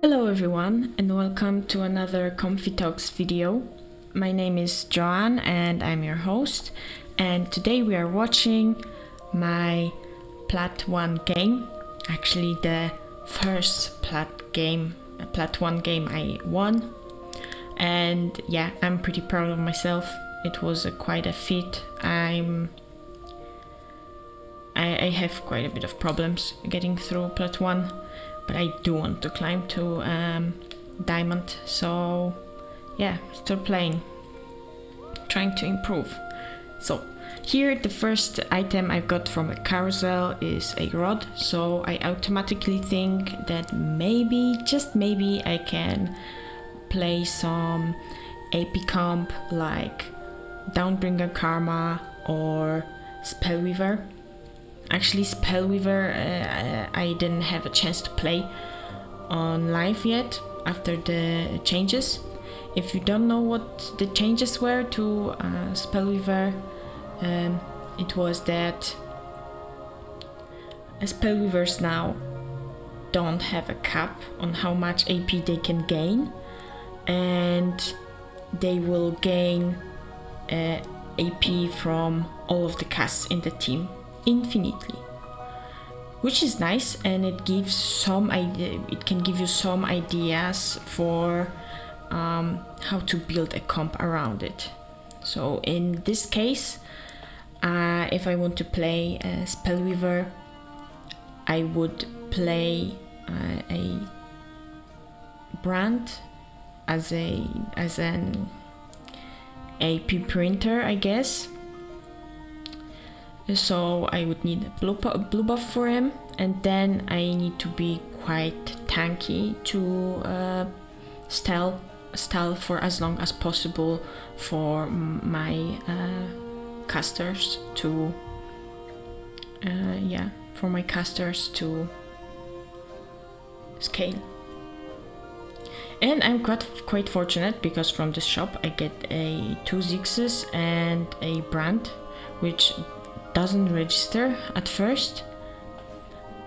Hello everyone and welcome to another Comfy Talks video. My name is Joanne and I'm your host, and today we are watching my Plat 1 game, actually the first Plat 1 game I won, and yeah, I'm pretty proud of myself. It was quite a feat. I have quite a bit of problems getting through Plat 1, but I do want to climb to Diamond, so yeah, still playing, trying to improve. So here the first item I've got from a carousel is a rod, so I automatically think that maybe, just maybe, I can play some AP comp like Downbringer Karma or Spellweaver. Actually, Spellweaver I didn't have a chance to play on live yet after the changes. If you don't know what the changes were to Spellweaver, it was that Spellweavers now don't have a cap on how much AP they can gain, and they will gain AP from all of the casts in the team infinitely, which is nice, and it gives some idea. It can give you some ideas for how to build a comp around it. So in this case, if I want to play Spellweaver, I would play a brand as an AP printer, I guess. So I would need a blue buff for him, and then I need to be quite tanky to stall for as long as possible for my casters to scale. And I'm quite fortunate because from the shop I get a 2 Zixes and a brand, which doesn't register at first,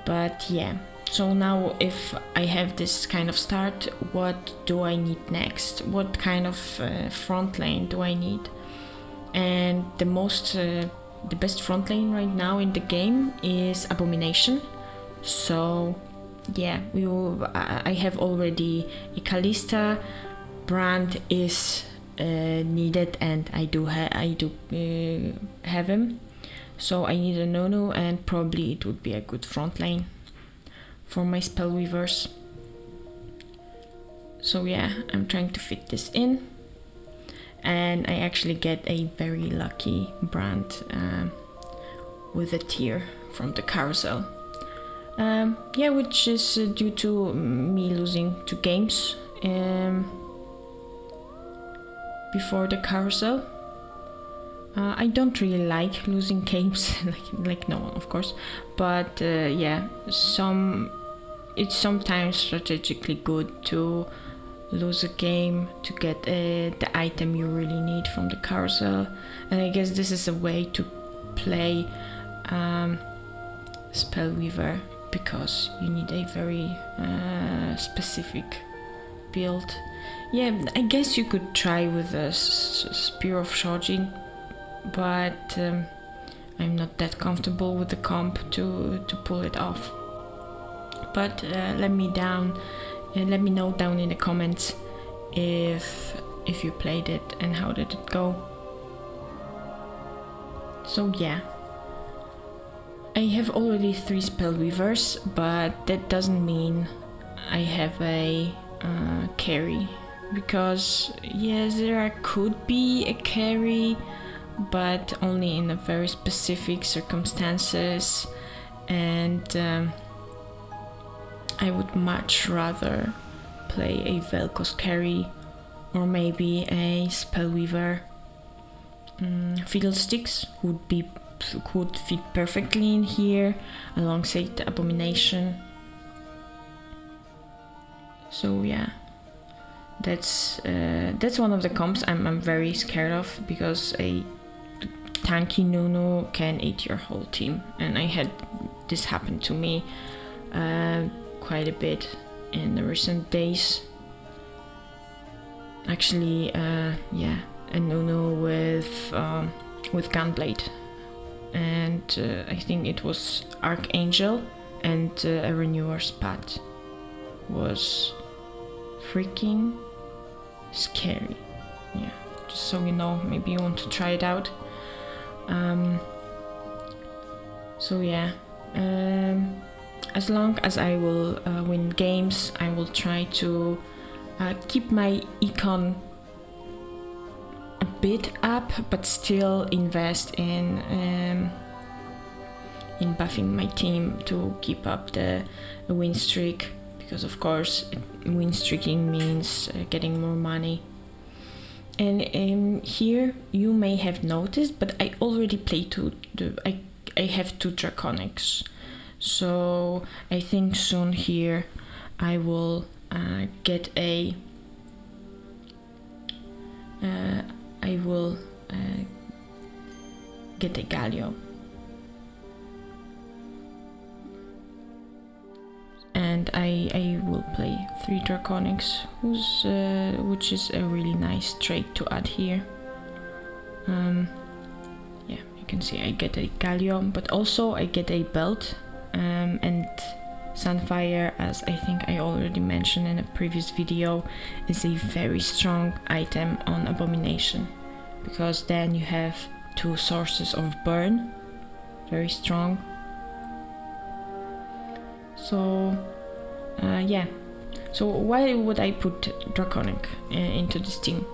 but yeah. So now if I have this kind of start, what do I need next? What kind of front lane do I need? And the best front lane right now in the game is Abomination. So yeah, I have already a Kalista. Brand is needed, and I do have him. So I need a Nunu, and probably it would be a good front lane for my Spellweavers. So yeah, I'm trying to fit this in, and I actually get a very lucky brand with a tier from the carousel. Which is due to me losing 2 games before the carousel. I don't really like losing games, like no one, of course, but it's sometimes strategically good to lose a game to get the item you really need from the carousel, and I guess this is a way to play Spellweaver, because you need a very specific build. Yeah, I guess you could try with a Spear of Shojin, but I'm not that comfortable with the comp to pull it off. But let me know down in the comments if you played it and how did it go. So yeah, I have already 3 Spellweavers, but that doesn't mean I have a carry, because yes, there could be a carry, but only in a very specific circumstances, and I would much rather play a Vel'Koz carry, or maybe a Spellweaver. Fiddlesticks could fit perfectly in here alongside the Abomination. So yeah, that's one of the comps I'm very scared of, because a tanky Nunu can eat your whole team, and I had this happen to me quite a bit in the recent days. Actually, yeah, a Nuno with Gunblade, and I think it was Archangel and a Renewer's Path. Was freaking scary. Yeah, just so you know, maybe you want to try it out. So yeah, as long as I will win games, I will try to keep my econ a bit up, but still invest in buffing my team to keep up the win streak, because of course win streaking means getting more money. And here you may have noticed, but I already played I have 2 Draconics, so I think soon here I will get a Galio, and I will play 3 Draconics, which is a really nice trait to add here. Yeah, you can see I get a Galio, but also I get a belt, and Sunfire, as I think I already mentioned in a previous video, is a very strong item on Abomination, because then you have 2 sources of burn, very strong. So yeah, so why would I put Draconic into this team?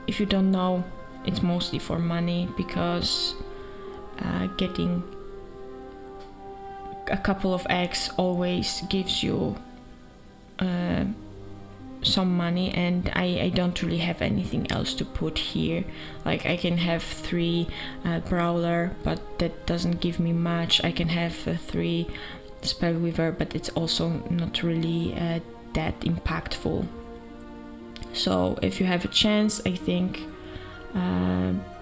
If you don't know, it's mostly for money, because getting a couple of eggs always gives you some money, and I don't really have anything else to put here. Like, I can have 3 Brawler, but that doesn't give me much. I can have 3 Spellweaver, but it's also not really that impactful. So if you have a chance, I think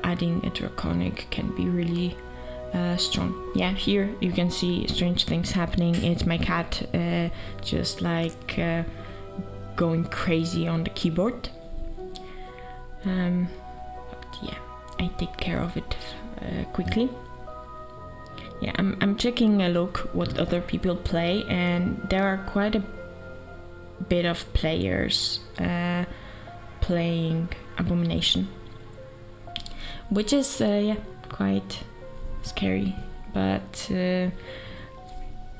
adding a Draconic can be really strong. Yeah, here you can see strange things happening. It's my cat just like going crazy on the keyboard. But yeah, I take care of it quickly. Yeah, I'm taking a look what other people play, and there are quite a bit of players playing Abomination, which is yeah, quite scary. But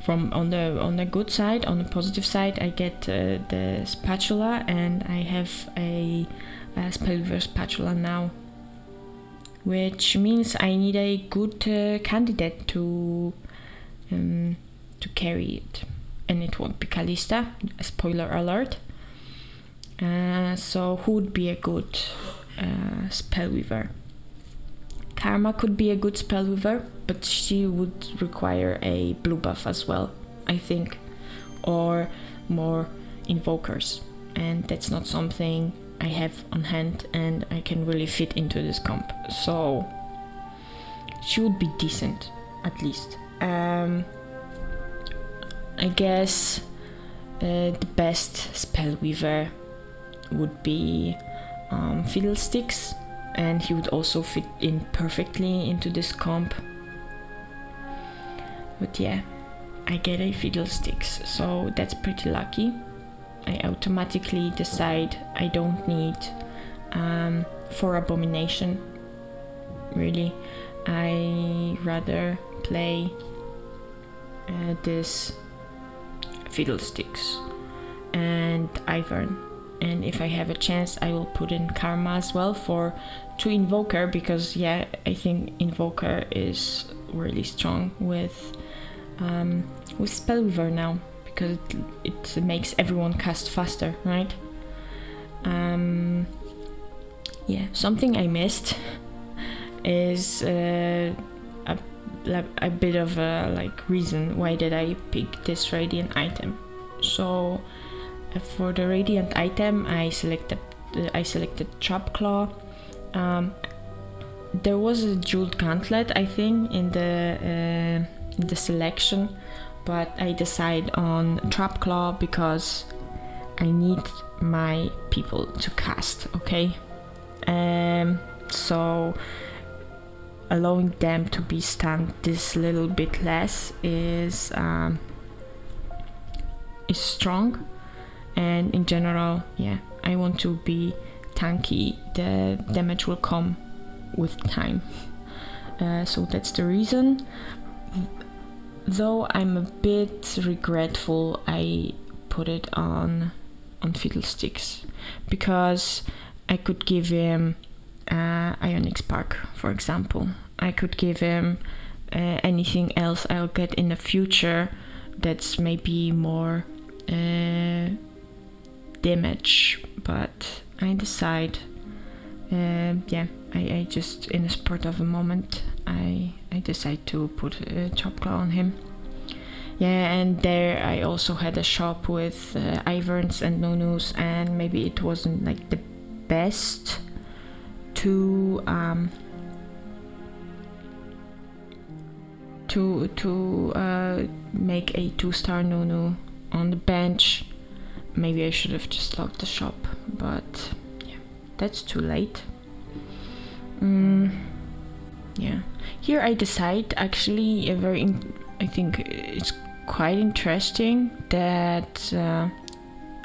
from on the good side, on the positive side, I get the spatula, and I have a Spellweaver spatula now, which means I need a good candidate to carry it, and it won't be Kalista. Spoiler alert. So who would be a good Spellweaver? Karma could be a good Spellweaver, but she would require a blue buff as well, I think, or more invokers, and that's not something I have on hand and I can really fit into this comp. So she would be decent, at least. I guess the best Spellweaver would be Fiddlesticks, and he would also fit in perfectly into this comp. But yeah, I get a Fiddlesticks, so that's pretty lucky. I automatically decide I don't need for Abomination, really. I rather play this Fiddlesticks and Ivern, and if I have a chance I will put in Karma as well for 2 Invoker, because yeah, I think Invoker is really strong with Spellweaver now, because it makes everyone cast faster, right? Yeah, something I missed is a bit of a like reason why did I pick this Radiant item. So for the Radiant item, I selected Trap Claw. There was a Jeweled Gauntlet, I think, in the selection but I decide on Trap Claw because I need my people to cast, okay? So allowing them to be stunned this little bit less is strong, and in general, yeah, I want to be tanky. The damage will come with time, so that's the reason. Though I'm a bit regretful I put it on Fiddlesticks, because I could give him Ionic Spark, for example. I could give him anything else I'll get in the future that's maybe more damage, but I decide, I just, in a spurt of a moment, I decide to put a Chop Claw on him. Yeah, and there I also had a shop with Iverns and Nunus, and maybe it wasn't like the best to make a 2-star Nunu on the bench. Maybe I should have just locked the shop, but yeah, that's too late. Yeah, here I decide actually I think it's quite interesting that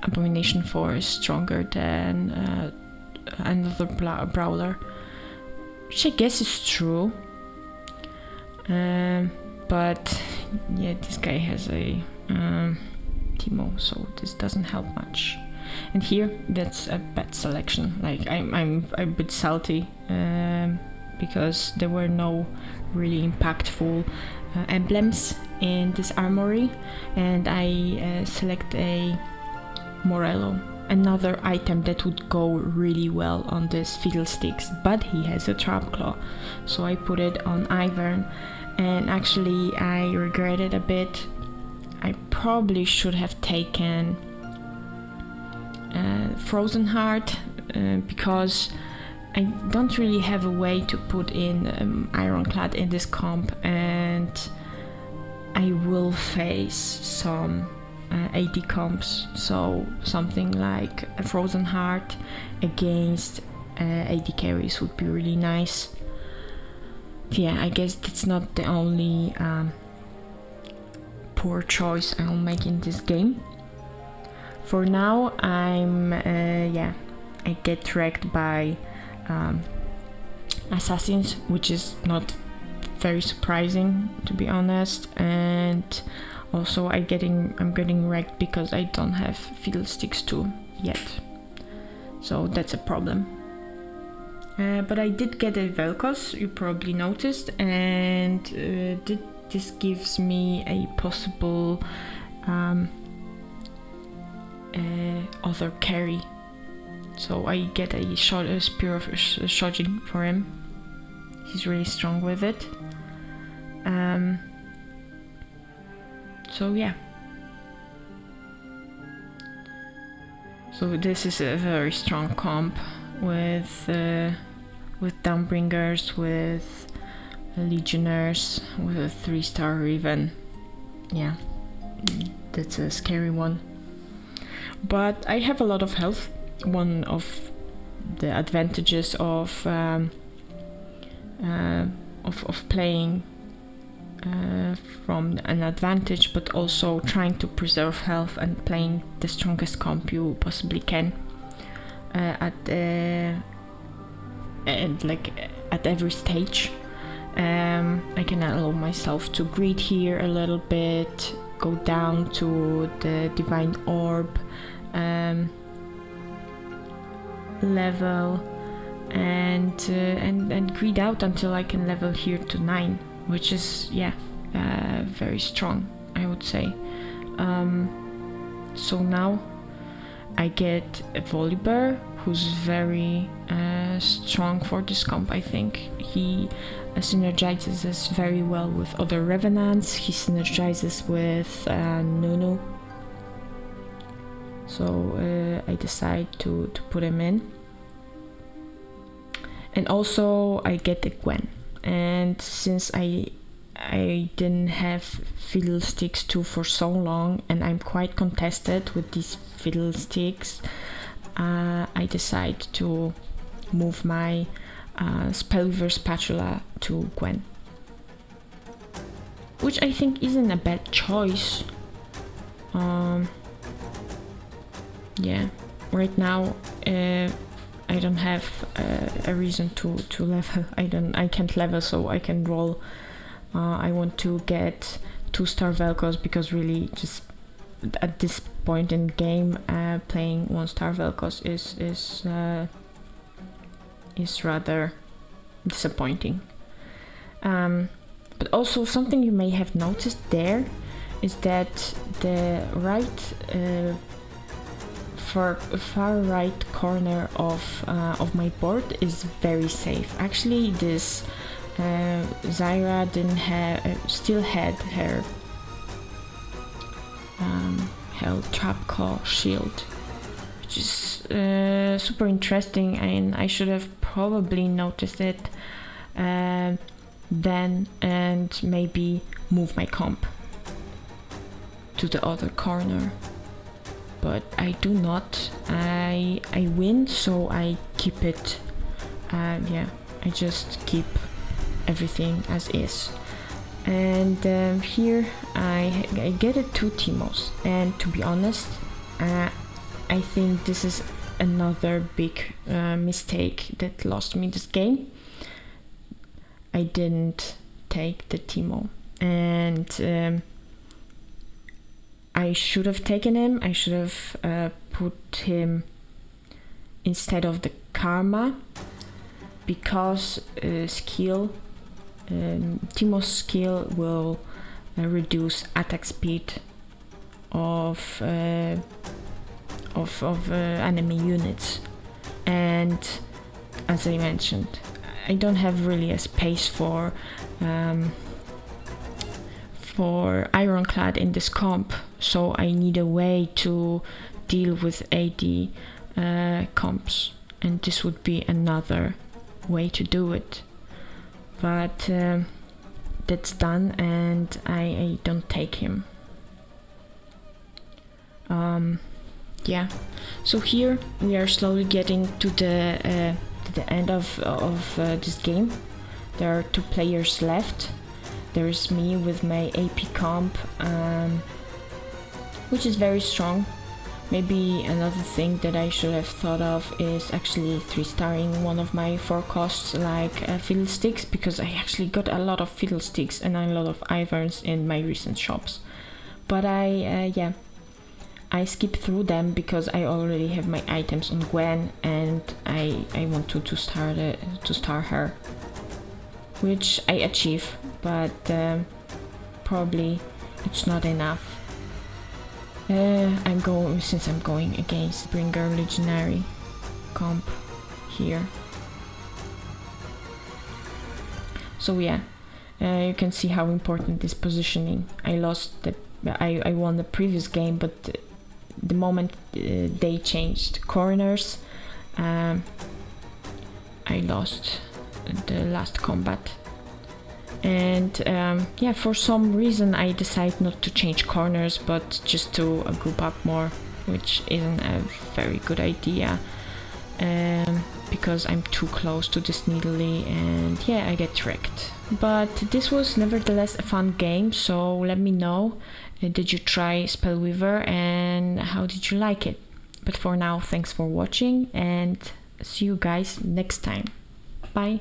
Abomination 4 is stronger than another brawler, which I guess is true. But yeah, this guy has a Teemo, so this doesn't help much. And here, that's a bad selection. Like I'm a bit salty because there were no really impactful emblems in this armory, and I select a Morello, another item that would go really well on this Fiddlesticks, but he has a Trap Claw, so I put it on Ivern, and actually I regret it a bit. I probably should have taken Frozen Heart because I don't really have a way to put in Ironclad in this comp, and I will face some AD comps, so something like a Frozen Heart against AD carries would be really nice. Yeah, I guess that's not the only poor choice I'll make in this game. For now, I get wrecked by assassins, which is not very surprising, to be honest, and also I'm getting wrecked because I don't have Fiddlesticks 2 yet, so that's a problem. But I did get a Vel'Koz, you probably noticed, and this gives me a possible other carry. So I get a Spear of Shojin for him. He's really strong with it. So yeah. So this is a very strong comp with Downbringers, with Legionnaires, with a 3-star Riven. Yeah, that's a scary one. But I have a lot of health. One of the advantages of playing from an advantage, but also trying to preserve health and playing the strongest comp you possibly can at every stage. I can allow myself to greed here a little bit, go down to the Divine Orb level, and greed out until I can level here to 9, which is very strong, I would say. So now I get a Volibear, who's very strong for this comp. I think he synergizes us very well with other Revenants. He synergizes with Nunu. So I decide to put him in. And also I get a Gwen. And since I I didn't have fiddlesticks 2 for so long, and I'm quite contested with these fiddlesticks. I decide to move my Spellweaver spatula to Gwen, which I think isn't a bad choice. Yeah, right now I don't have a reason to level. I can't level, so I can roll. I want to get 2-star Velcros because really just at this point in game playing 1-star Velcros is rather disappointing. But also something you may have noticed there is that the far right corner of my board is very safe. Actually, this Zyra still had her trapclaw shield, which is super interesting, and I should have probably noticed it then and maybe move my comp to the other corner. But I do not. I win, so I keep it. Yeah, I just keep everything as is. And here I get it 2 Teemos, and to be honest, I think this is another big mistake that lost me this game. I didn't take the Teemo, and I should have taken him. I should have put him instead of the Karma, because Teemo's skill will reduce attack speed of enemy units, and as I mentioned, I don't have really a space for Ironclad in this comp, so I need a way to deal with AD comps, and this would be another way to do it. But that's done, and I don't take him. Yeah, so here we are slowly getting to the end of this game. There are 2 players left. There's me with my AP comp, which is very strong. Maybe another thing that I should have thought of is actually 3-starring one of my 4 costs like fiddlesticks, because I actually got a lot of fiddlesticks and a lot of Ivers in my recent shops. But I skip through them because I already have my items on Gwen, and I want to star her, which I achieve, but probably it's not enough. Since I'm going against Bringer Legionary comp here. So yeah, you can see how important this positioning. I won the previous game, but the moment they changed corners, I lost the last combat. And yeah, for some reason I decided not to change corners, but just to group up more, which isn't a very good idea, because I'm too close to this Needly, and yeah, I get wrecked. But this was nevertheless a fun game, so let me know, did you try Spellweaver and how did you like it? But for now, thanks for watching, and see you guys next time. Bye!